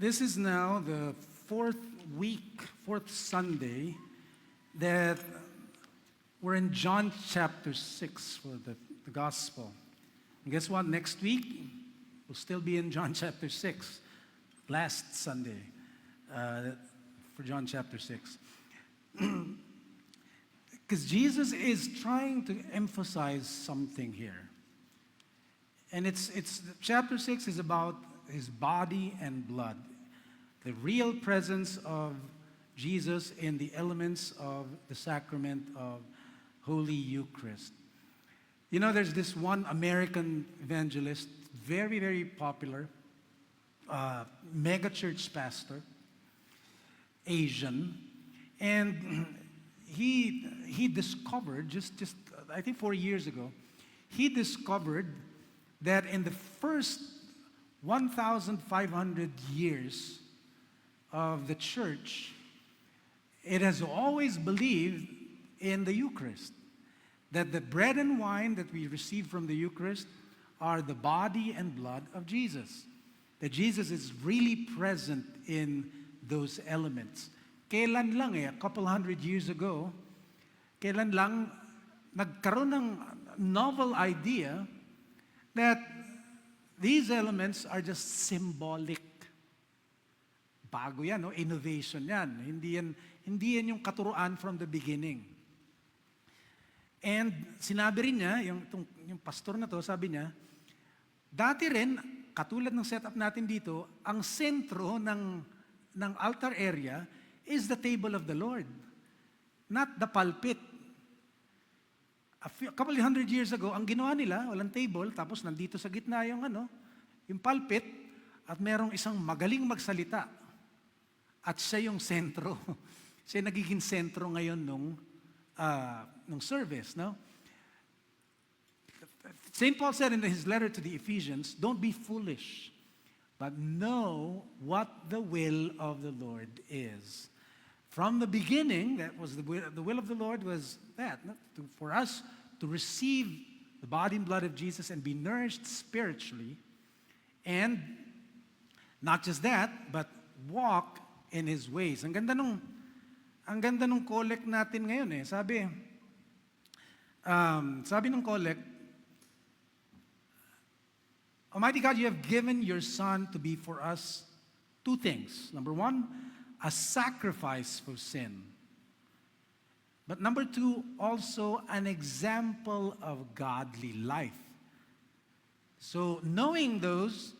This is now the fourth Sunday that we're in John chapter 6 for the gospel. And guess what? Next week, we'll still be in John chapter 6, last Sunday for John chapter 6. Because Jesus is trying to emphasize something here. And it's chapter 6 is about his body and blood, the real presence of Jesus in the elements of the sacrament of Holy Eucharist. You know, there's this one American evangelist, very, very popular, mega church pastor, Asian, and he discovered, just I think 4 years ago, he discovered that in the first 1,500 years of the church, it has always believed in the Eucharist, that the bread and wine that we receive from the Eucharist are the body and blood of Jesus, that Jesus is really present in those elements. Kailan lang a couple hundred years ago, kailan lang nagkaroon ng novel idea that these elements are just symbolic. Bago yan, no? Innovation yan. Hindi yan yung katuruan from the beginning. And sinabi rin niya, yung pastor na to, sabi niya, dati rin, katulad ng setup natin dito, ang sentro ng altar area is the table of the Lord, not the pulpit. A couple hundred years ago, ang ginawa nila, walang table, tapos nandito sa gitna yung pulpit, at merong isang magaling magsalita. At siya yung sentro. Siya nagiging sentro ngayon nung service, no? St. Paul said in his letter to the Ephesians, don't be foolish, but know what the will of the Lord is. From the beginning, that was the will of the Lord was that, for us to receive the body and blood of Jesus and be nourished spiritually, and not just that, but walk in His ways. Ang ganda nung collect natin ngayon eh. Sabi ng collect, Almighty God, you have given your Son to be for us two things. Number one, a sacrifice for sin. But number two, also an example of godly life. So knowing those,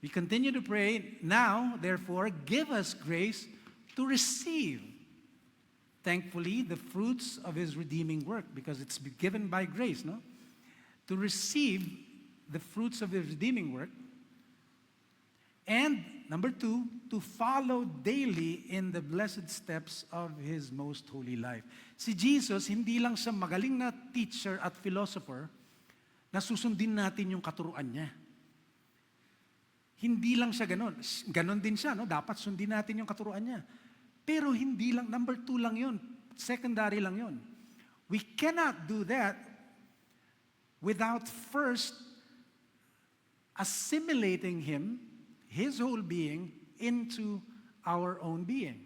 we continue to pray, now, therefore, give us grace to receive, thankfully, the fruits of His redeeming work, because it's given by grace, no? To receive the fruits of His redeeming work. And number two, to follow daily in the blessed steps of His most holy life. Si Jesus, hindi lang siya magaling na teacher at philosopher na susundin natin yung katuruan niya. Hindi lang siya ganon. Ganon din siya, no? Dapat sundin natin yung katuruan niya. Pero hindi lang, number two lang yun. Secondary lang yun. We cannot do that without first assimilating Him, His whole being, into our own being.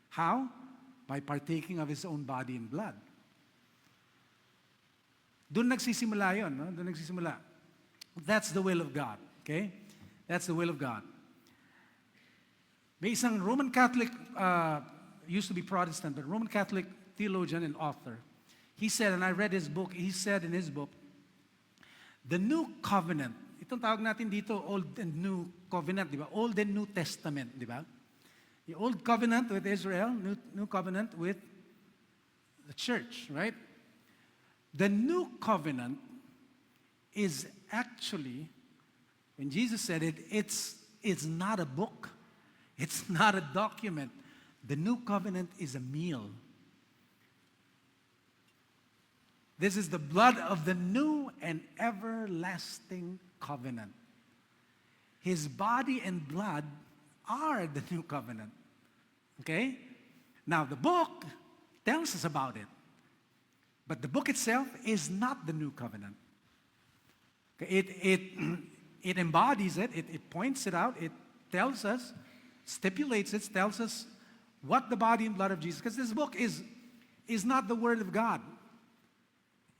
How? By partaking of His own body and blood. Doon nagsisimula yun, no? Doon nagsisimula. That's the will of God, okay? That's the will of God. May isang Roman Catholic, used to be Protestant, but Roman Catholic theologian and author. He said, and I read his book, he said in his book, the New Covenant, itong tawag natin dito, Old and New Covenant, di ba? Old and New Testament, di ba? The Old Covenant with Israel, New Covenant with the church, right? The New Covenant is actually, when Jesus said it, it's not a book. It's not a document. The New Covenant is a meal. This is the blood of the new and everlasting covenant. His body and blood are the new covenant. Okay? Now, the book tells us about it. But the book itself is not the new covenant. Okay? It embodies it, it points it out, it tells us, stipulates it, tells us what the body and blood of Jesus, because this book is not the Word of God.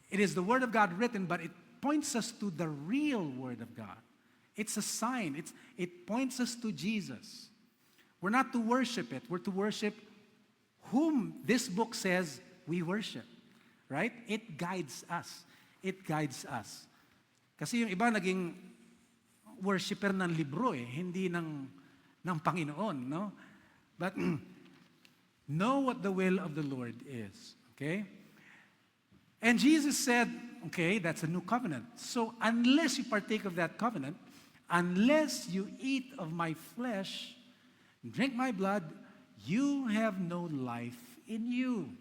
It is the Word of God written, but it points us to the real Word of God. It's a sign. It points us to Jesus. We're not to worship it. We're to worship whom this book says we worship. Right? It guides us. It guides us. Kasi yung iba naging worshiper ng libro hindi ng Panginoon, no? But know what the will of the Lord is. Okay? And Jesus said, okay, that's a new covenant. So unless you partake of that covenant, unless you eat of my flesh, drink my blood, you have no life in you.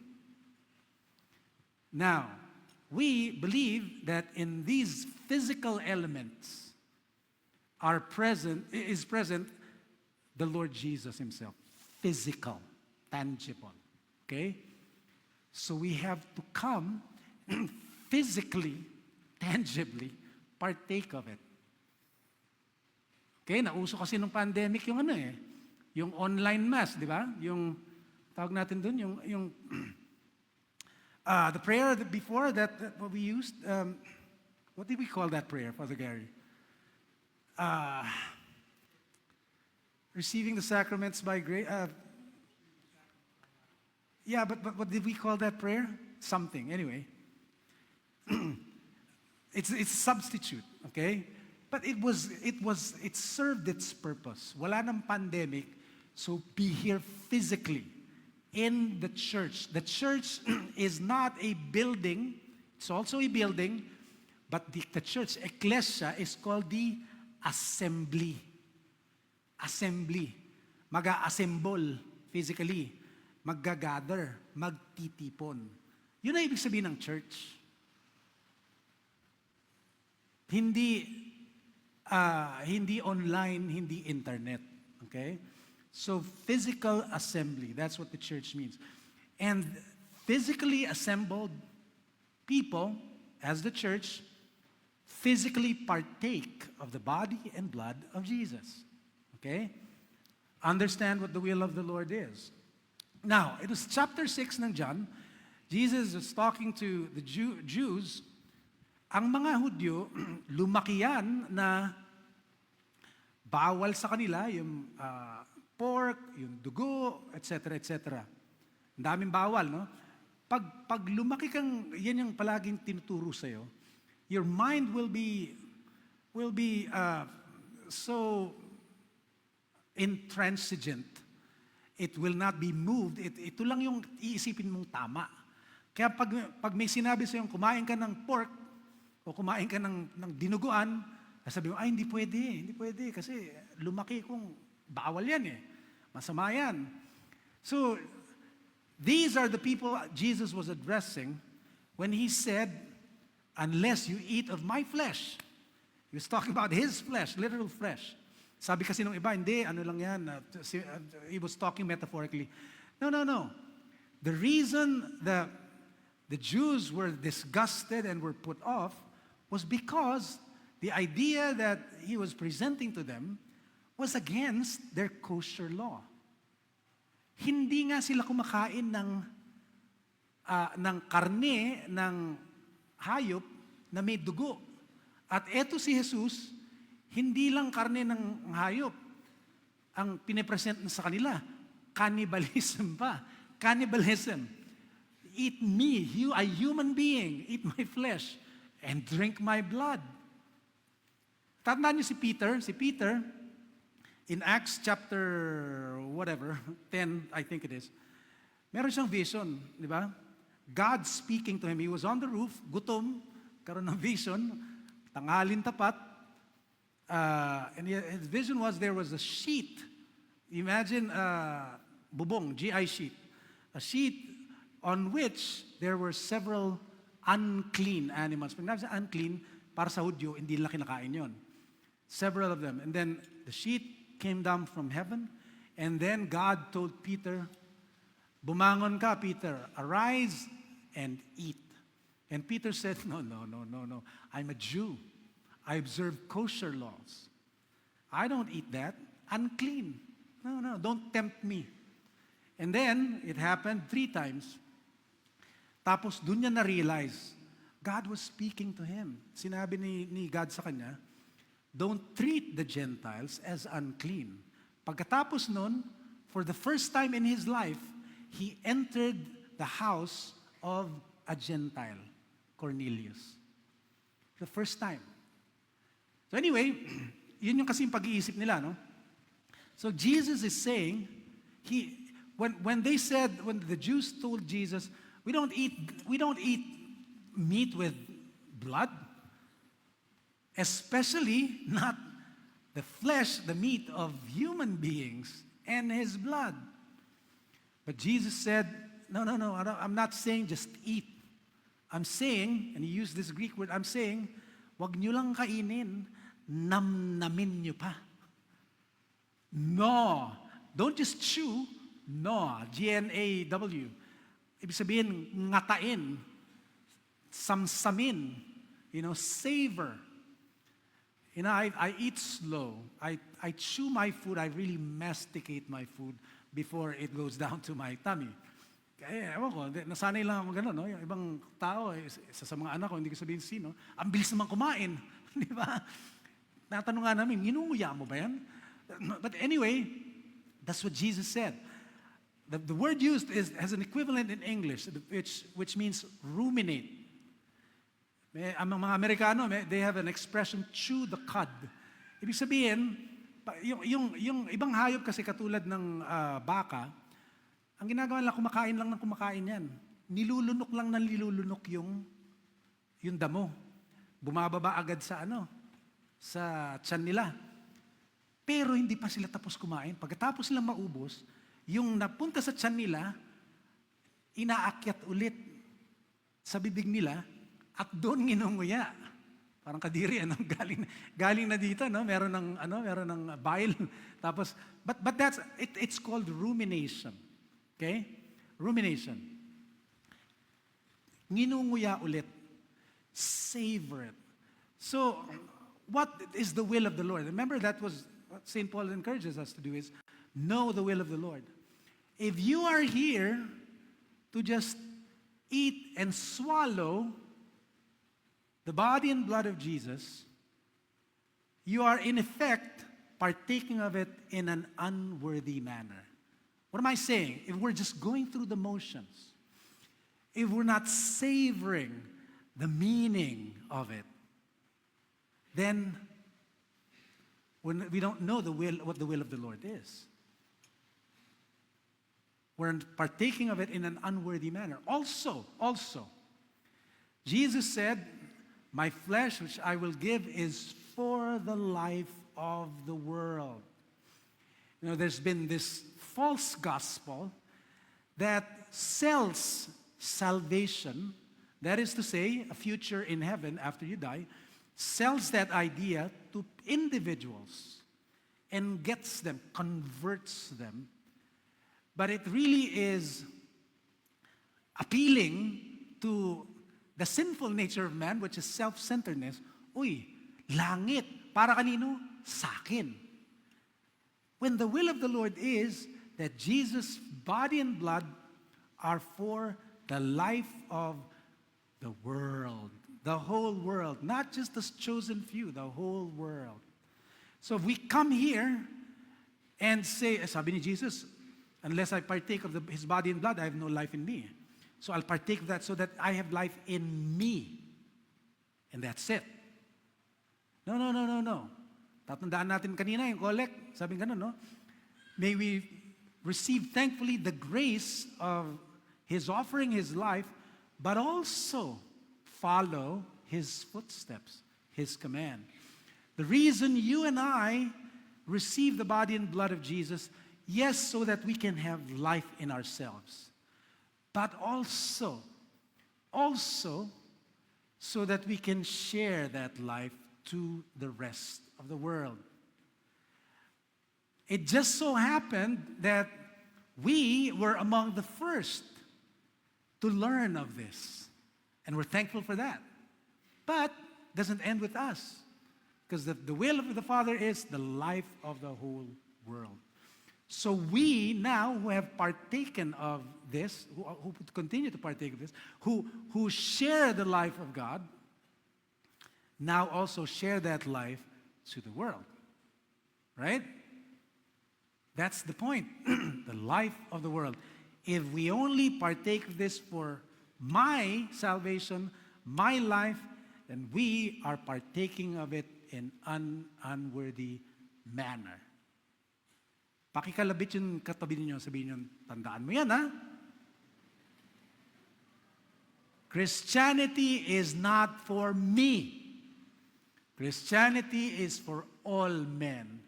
Now, we believe that in these physical elements is present the Lord Jesus himself. Physical, tangible. Okay? So we have to come physically, tangibly, partake of it. Okay, nauso kasi nung pandemic yung yung online mass, di ba? Yung, tawag natin dun, yung the prayer before that what we used, what did we call that prayer, Father Gary? Receiving the sacraments by grace. Yeah, but what did we call that prayer? Something, anyway. It's a substitute, okay? But it served its purpose. Wala nang pandemic, so be here physically in the church. The church is not a building, it's also a building, but the church, ecclesia, is called the assembly. Assembly. Mag-a-assemble physically. Mag-gather. Magtitipon. Yun ang ibig sabihin ng church. Hindi online, hindi internet. Okay? So physical assembly, that's what the church means. And physically assembled people, as the church, physically partake of the body and blood of Jesus. Okay? Understand what the will of the Lord is. Now, it was chapter 6 ng John. Jesus was talking to the Jews. Ang mga Hudyo, lumaki yan na bawal sa kanila yung pork, yung dugo, etc., etc. Ang daming bawal, no? Pag lumaki kang, yan yung palaging tinuturo sa'yo, your mind will be so intransigent. It will not be moved. Ito lang yung iisipin mong tama. Kaya pag may sinabi sa'yo, kumain ka ng pork, o kumain ka ng dinuguan, sabi mo, ay, hindi pwede, kasi lumaki kung bawal yan masama yan. So, these are the people Jesus was addressing when he said, unless you eat of my flesh. He was talking about his flesh, literal flesh. Sabi kasi nung iba, hindi, ano lang yan, he was talking metaphorically. No. The reason the Jews were disgusted and were put off was because the idea that he was presenting to them was against their kosher law. Hindi nga sila kumakain ng karne ng hayop na may dugo. At eto si Jesus, hindi lang karne ng hayop ang pinipresent sa kanila. Cannibalism pa. Cannibalism. Eat me, you a human being, eat my flesh, and drink my blood. Tandaan niyo si Peter, in Acts chapter 10, I think it is, meron siyang vision, di ba? God speaking to him. He was on the roof, gutom, karoon ng vision, tangalin tapat, and his vision was there was a sheet. Imagine bubong, GI sheet. A sheet on which there were several unclean animals. Pag nabi sa unclean, para sa Hudyo, hindi nila kinakain yon. Several of them. And then the sheet came down from heaven, and then God told Peter, bumangon ka, Peter, arise and eat. And Peter said, no. I'm a Jew. I observe kosher laws. I don't eat that. unclean. No, no, don't tempt me. And then, it happened 3 times. Tapos, dun niya na-realize, God was speaking to him. Sinabi ni God sa kanya, don't treat the Gentiles as unclean. Pagkatapos nun, for the first time in his life, he entered the house of a Gentile, Cornelius. The first time. So anyway, yun yung kasing pag-iisip nila, no? So Jesus is saying, when the Jews told Jesus, we don't eat meat with blood, especially not the flesh, the meat of human beings and his blood. But Jesus said, no, I'm not saying just eat. I'm saying, and he used this Greek word, I'm saying, wag nyo lang kainin, namnamin nyo pa. No. Don't just chew. No. G-N-A-W. Ibig sabihin, ngatain, samsamin, savor. I eat slow. I chew my food. I really masticate my food before it goes down to my tummy. Kaya, ewan ko, nasanay lang ako gano'n, no? Yung ibang tao, isa sa mga anak ko, hindi ko sabihin sino, ang bilis naman kumain. Di ba? Natanong nga namin, inunguya mo ba yan? But anyway, that's what Jesus said. The word used has an equivalent in English, which means ruminate. Ang mga Amerikano, they have an expression, chew the cud. Ibig sabihin, yung ibang hayop kasi katulad ng baka, ang ginagawa nila, kumakain lang ng kumakain yan. Nilulunok lang ng nilulunok yung damo. Bumababa agad sa tiyan nila. Pero hindi pa sila tapos kumain. Pagkatapos silang maubos, yung napunta sa tiyan nila, inaakyat ulit sa bibig nila at doon nginunguya. Parang kadiri, galing na dito, no? Meron ng bile. Tapos, but it's called rumination. Okay? Rumination. Nginunguya ulit. Savor it. So, what is the will of the Lord? Remember, that was what St. Paul encourages us to do, is know the will of the Lord. If you are here to just eat and swallow the body and blood of Jesus, you are in effect partaking of it in an unworthy manner. What am I saying? If we're just going through the motions, if we're not savoring the meaning of it, then we don't know what the will of the Lord is. We're partaking of it in an unworthy manner. Also, Jesus said, my flesh which I will give is for the life of the world. There's been this false gospel that sells salvation, that is to say, a future in heaven after you die, sells that idea to individuals and gets them, converts them. But it really is appealing to the sinful nature of man, which is self-centeredness. Uy, langit, para kanino? Sakin. When the will of the Lord is that Jesus' body and blood are for the life of the world, the whole world, not just the chosen few, the whole world. So if we come here and say, sabi ni Jesus, unless I partake of His body and blood, I have no life in me. So I'll partake of that so that I have life in me. And that's it. No. Tatandaan natin kanina yung collect. Sabi ganun, no? May we receive thankfully the grace of His offering His life, but also follow His footsteps, His command. The reason you and I receive the body and blood of Jesus, yes, so that we can have life in ourselves, but also so that we can share that life to the rest of the world. It just so happened that we were among the first to learn of this, and we're thankful for that. But it doesn't end with us, because the will of the Father is the life of the whole world. So we now who have partaken of this, who continue to partake of this, who share the life of God, now also share that life to the world. Right? That's the point. The life of the world. If we only partake of this for my salvation, my life, then we are partaking of it in unworthy manner. Pakikalabit yung katabi ninyo, sabihin nyo, tandaan mo yan, ha? Christianity is not for me. Christianity is for all men.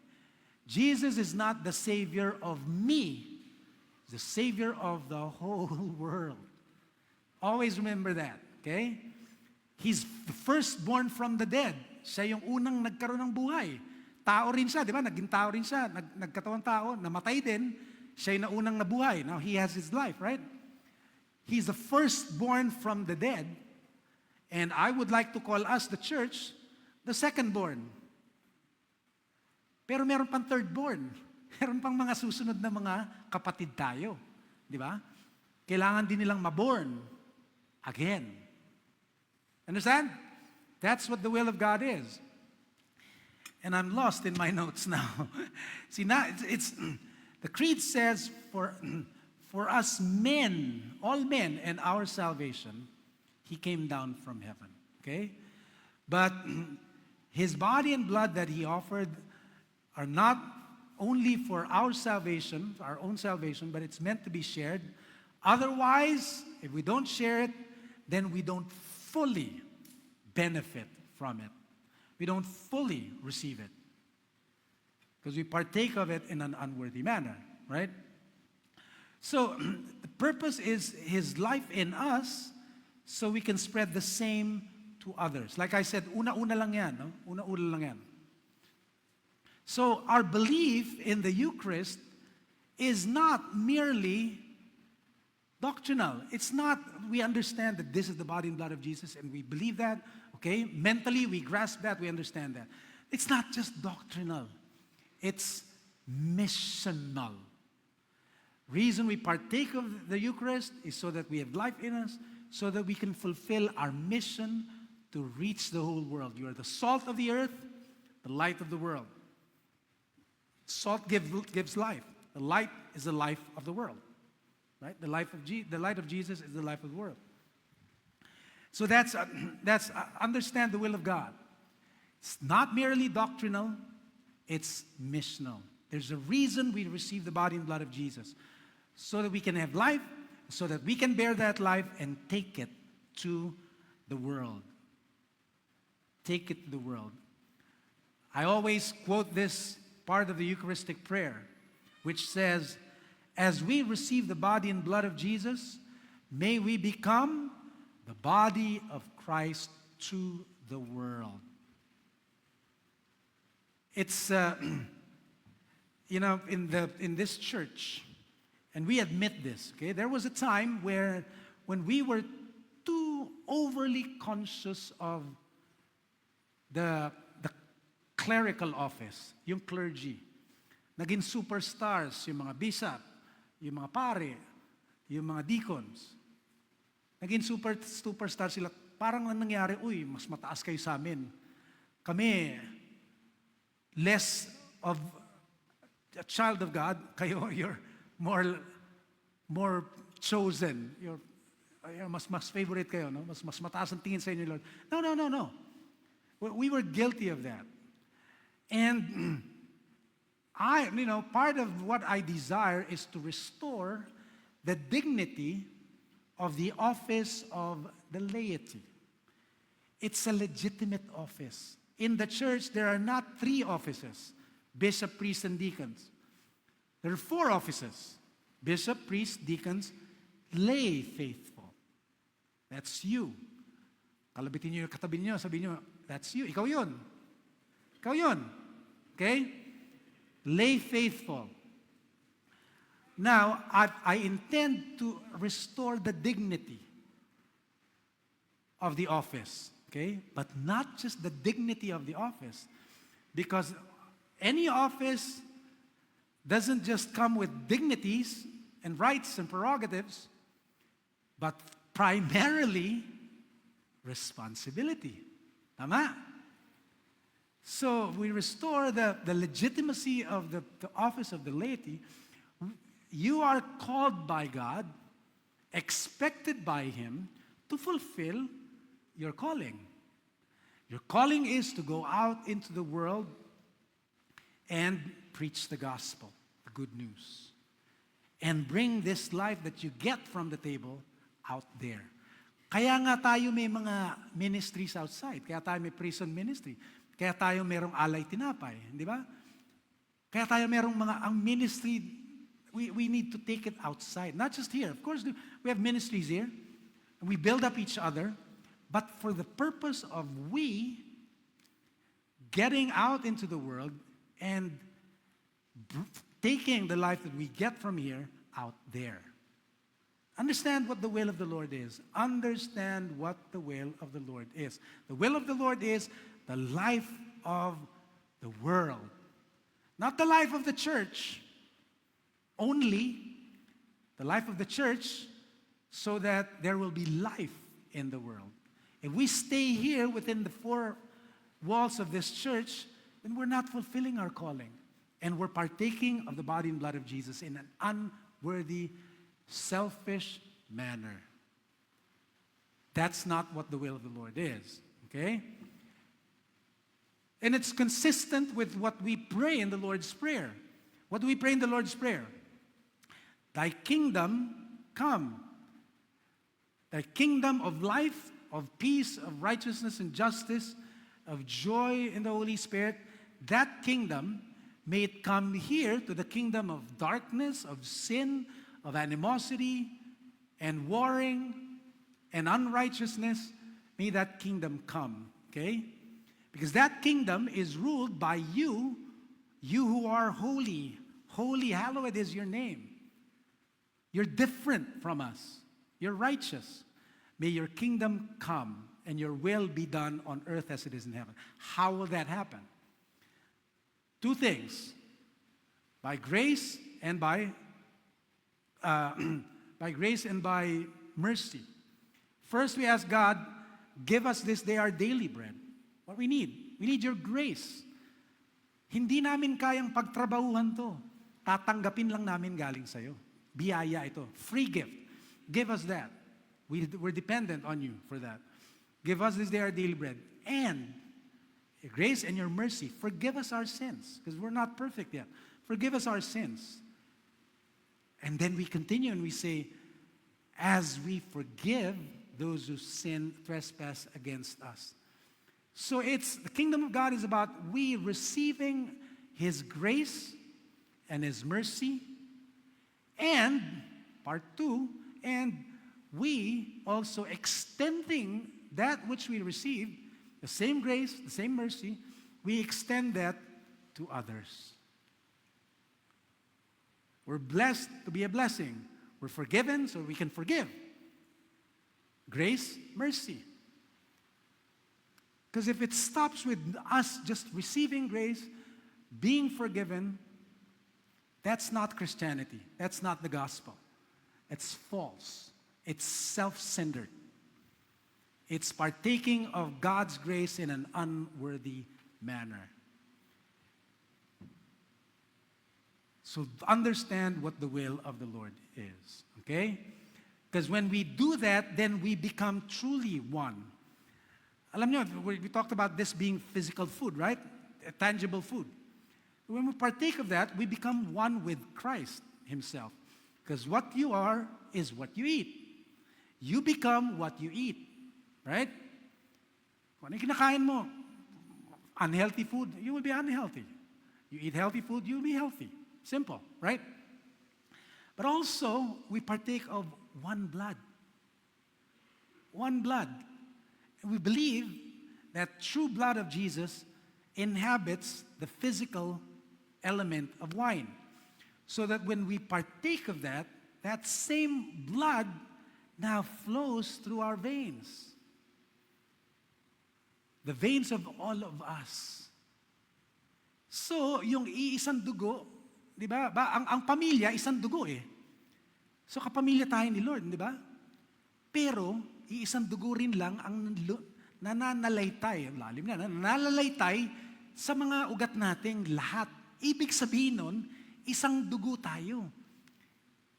Jesus is not the Savior of me. He's the Savior of the whole world. Always remember that, okay? He's the firstborn from the dead. Siya yung unang nagkaroon ng buhay. Tao rin siya, di ba? Naging tao rin siya. Nagkatawang tao, namatay din. Siya yung naunang nabuhay. Now, he has his life, right? He's the firstborn from the dead. And I would like to call us, the church, the secondborn. Pero meron pang thirdborn. Meron pang mga susunod na mga kapatid tayo. Di ba? Kailangan din nilang maborn again. Understand? That's what the will of God is. And I'm lost in my notes now. See, now it's the creed says for us men, all men, and our salvation, He came down from heaven. Okay? But His body and blood that He offered are not only for our salvation, our own salvation, but it's meant to be shared. Otherwise, if we don't share it, then we don't fully benefit from it. We don't fully receive it. Because we partake of it in an unworthy manner, right? So, the purpose is His life in us so we can spread the same to others. Like I said, una-una lang yan, no? Una-una lang yan. So, our belief in the Eucharist is not merely doctrinal. It's not, we understand that this is the body and blood of Jesus and we believe that, okay? Mentally, we grasp that, we understand that. It's not just doctrinal. It's missional. Reason we partake of the Eucharist is so that we have life in us, so that we can fulfill our mission to reach the whole world. You are the salt of the earth, the light of the world. Salt gives life. The light is the life of the world. Right? The light of Jesus is the life of the world. So that's understand the will of God. It's not merely doctrinal, it's missional. There's a reason we receive the body and blood of Jesus. So that we can have life, so that we can bear that life and take it to the world. Take it to the world. I always quote this part of the Eucharistic prayer, which says, as we receive the body and blood of Jesus, may we become the body of Christ to the world. It's, in this church, and we admit this, okay? There was a time when we were too overly conscious of the clerical office, yung clergy. Naging superstars, yung mga bishop, yung mga pare, yung mga deacons. Naging superstar sila. Parang ang nangyari, mas mataas kayo sa amin. Kami, less of a child of God, kayo, you're more chosen. You're mas favorite kayo, no? Mas mataas ang tingin sa inyo, Lord. No. We were guilty of that. And part of what I desire is to restore the dignity of the office of the laity. It's a legitimate office. In the church, there are not 3 offices, bishop, priest, and deacons. There are 4 offices, bishop, priest, deacons, lay faithful. That's you. Kalabitin niyo yung katabi niyo, sabihin niyo, that's you. Ikaw yun. Ikaw yun. Okay? Lay faithful. Now, I intend to restore the dignity of the office, okay? But not just the dignity of the office, because any office doesn't just come with dignities and rights and prerogatives, but primarily responsibility. Tama? So we restore the legitimacy of the office of the laity. You are called by God, expected by Him to fulfill your calling. Your calling is to go out into the world and preach the gospel, the good news, and bring this life that you get from the table out there. Kaya nga tayo may mga ministries outside. Kaya tayo may prison ministry. Kaya tayo merong alay tinapay. Di ba? Kaya tayo merong ang ministry, we need to take it outside. Not just here. Of course, we have ministries here. And we build up each other. But for the purpose of we getting out into the world and taking the life that we get from here out there. Understand what the will of the Lord is. Understand what the will of the Lord is. The will of the Lord is the life of the world. Not the life of the church only, the life of the church so that there will be life in the world. If we stay here within the four walls of this church, then we're not fulfilling our calling. And we're partaking of the body and blood of Jesus in an unworthy, selfish manner. That's not what the will of the Lord is. Okay? And it's consistent with what we pray in the Lord's Prayer. What do we pray in the Lord's Prayer? Thy kingdom come. Thy kingdom of life, of peace, of righteousness and justice, of joy in the Holy Spirit, that kingdom, may it come here to the kingdom of darkness, of sin, of animosity, and warring, and unrighteousness. May that kingdom come, okay? Because that kingdom is ruled by you who are holy. Holy, hallowed is your name. You're different from us. You're righteous. May your kingdom come and your will be done on earth as it is in heaven. How will that happen? Two things. By grace and by grace and by mercy. First, we ask God, give us this day our daily bread. What we need your grace. Hindi namin kayang pagtrabahuhan to. Tatanggapin lang namin galing sa'yo. Biyaya ito. Free gift. Give us that. We're dependent on you for that. Give us this day our daily bread. And your grace and your mercy, forgive us our sins. Because we're not perfect yet. Forgive us our sins. And then we continue and we say, as we forgive those who sin, trespass against us. So the kingdom of God is about we receiving His grace and His mercy. And, part two, and we also extending that which we receive, the same grace, the same mercy, we extend that to others. We're blessed to be a blessing. We're forgiven so we can forgive. Grace, mercy. Because if it stops with us just receiving grace, being forgiven, that's not Christianity. That's not the gospel. It's false. It's self-centered. It's partaking of God's grace in an unworthy manner. So understand what the will of the Lord is. Okay? Because when we do that, then we become truly one. Alam nyo, we talked about this being physical food, right? A tangible food. When we partake of that, we become one with Christ Himself. Because what you are is what you eat. You become what you eat. Right? Kung ano yung kinakain mo, unhealthy food, you will be unhealthy. You eat healthy food, you will be healthy. Simple, right? But also, we partake of one blood. One blood. And we believe that true blood of Jesus inhabits the physical element of wine. So that when we partake of that, that same blood now flows through our veins. The veins of all of us. So, yung iisang dugo Di ba? Ang pamilya, isang dugo eh. So kapamilya tayo ni Lord, di ba? Pero, iisang dugo rin lang ang nananalaytay, ang lalim na, nananalaytay sa mga ugat nating lahat. Ibig sabihin nun, isang dugo tayo.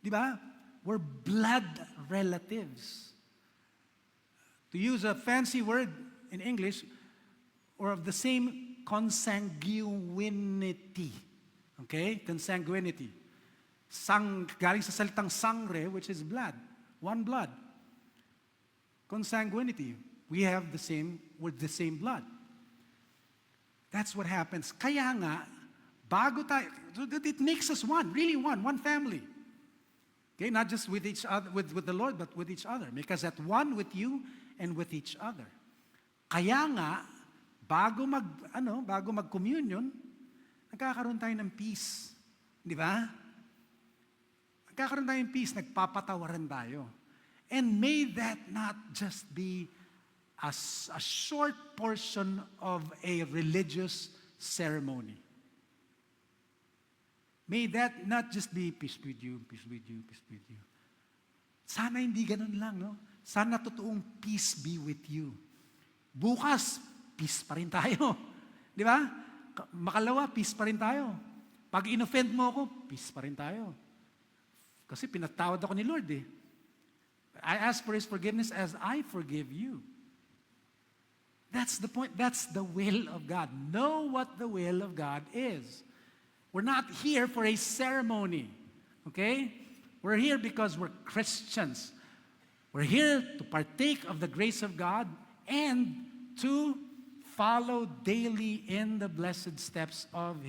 Di ba? We're blood relatives. To use a fancy word in English, or of the same consanguinity. Okay? Consanguinity. Galing sa salitang sangre, which is blood. One blood. Consanguinity. We're the same blood. That's what happens. Kaya nga, bago tayo, it makes us one, really one family. Okay, not just with each other, with the Lord, but with each other. Because at one with you and with each other. Kaya nga, bago mag-communion, nagkakaroon tayo ng peace. Di ba? Nagkakaroon tayo ng peace, nagpapatawaran tayo. And may that not just be a short portion of a religious ceremony. May that not just be peace with you, peace with you, peace with you. Sana hindi ganun lang, no? Sana totoong peace be with you. Bukas, peace pa rin tayo. Di ba? Makalawa, peace pa rin tayo. Pag inoffend mo ako, peace pa rin tayo. Kasi pinatawad ako ni Lord eh. I ask for His forgiveness as I forgive you. That's the point. That's the will of God. Know what the will of God is. We're not here for a ceremony. Okay? We're here because we're Christians. We're here to partake of the grace of God and to follow daily in the blessed steps of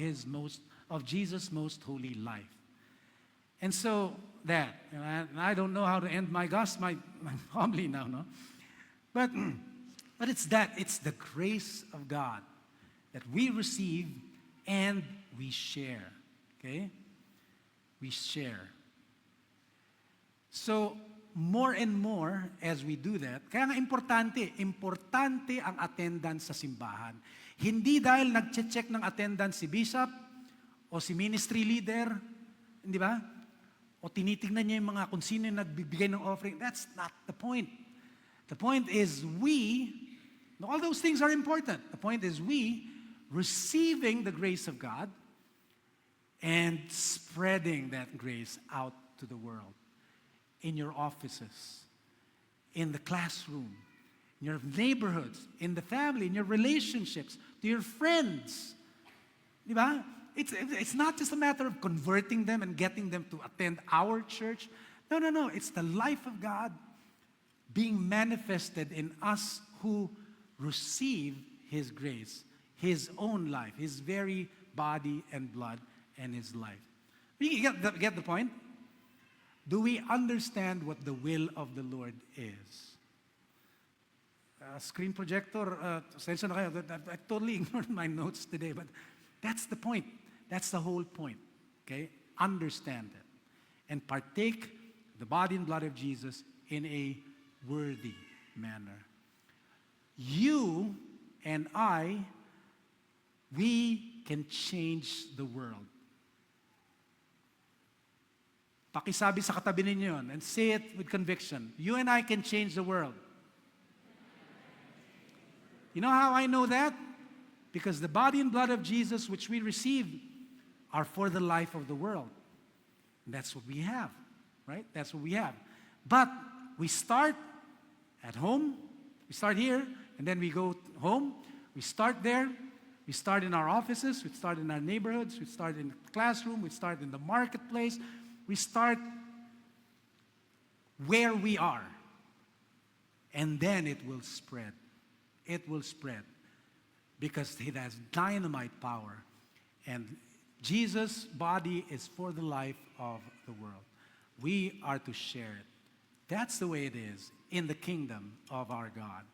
Jesus' most holy life. And so I don't know how to end my homily now, no? But it's the grace of God that we receive and we share. Okay? We share. So, more and more as we do that, kaya nga importante ang attendance sa simbahan. Hindi dahil nag-check ng attendance si bishop o si ministry leader, hindi ba? O tinitingnan niya yung mga kung sino yung nagbibigay ng offering. That's not the point. The point is all those things are important. The point is we receiving the grace of God and spreading that grace out to the world. In your offices, in the classroom, in your neighborhoods, in the family, in your relationships, to your friends. Di ba? It's not just a matter of converting them and getting them to attend our church. No. It's the life of God being manifested in us who receive His grace, His own life, His very body and blood and His life. You get the point? Do we understand what the will of the Lord is? Screen projector, sensya na kayo, I totally ignored my notes today, but that's the point. That's the whole point. Okay? Understand it. And partake the body and blood of Jesus in a worthy manner. You and I, we can change the world. Pakisabi sa katabi ninyo yun and say it with conviction. You and I can change the world. You know how I know that? Because the body and blood of Jesus which we receive are for the life of the world. And that's what we have, right? That's what we have. But we start at home, we start here, and then we go home, we start there, we start in our offices, we start in our neighborhoods, we start in the classroom, we start in the marketplace, we start where we are. And then it will spread. It will spread. Because it has dynamite power. And Jesus' body is for the life of the world. We are to share it. That's the way it is in the kingdom of our God.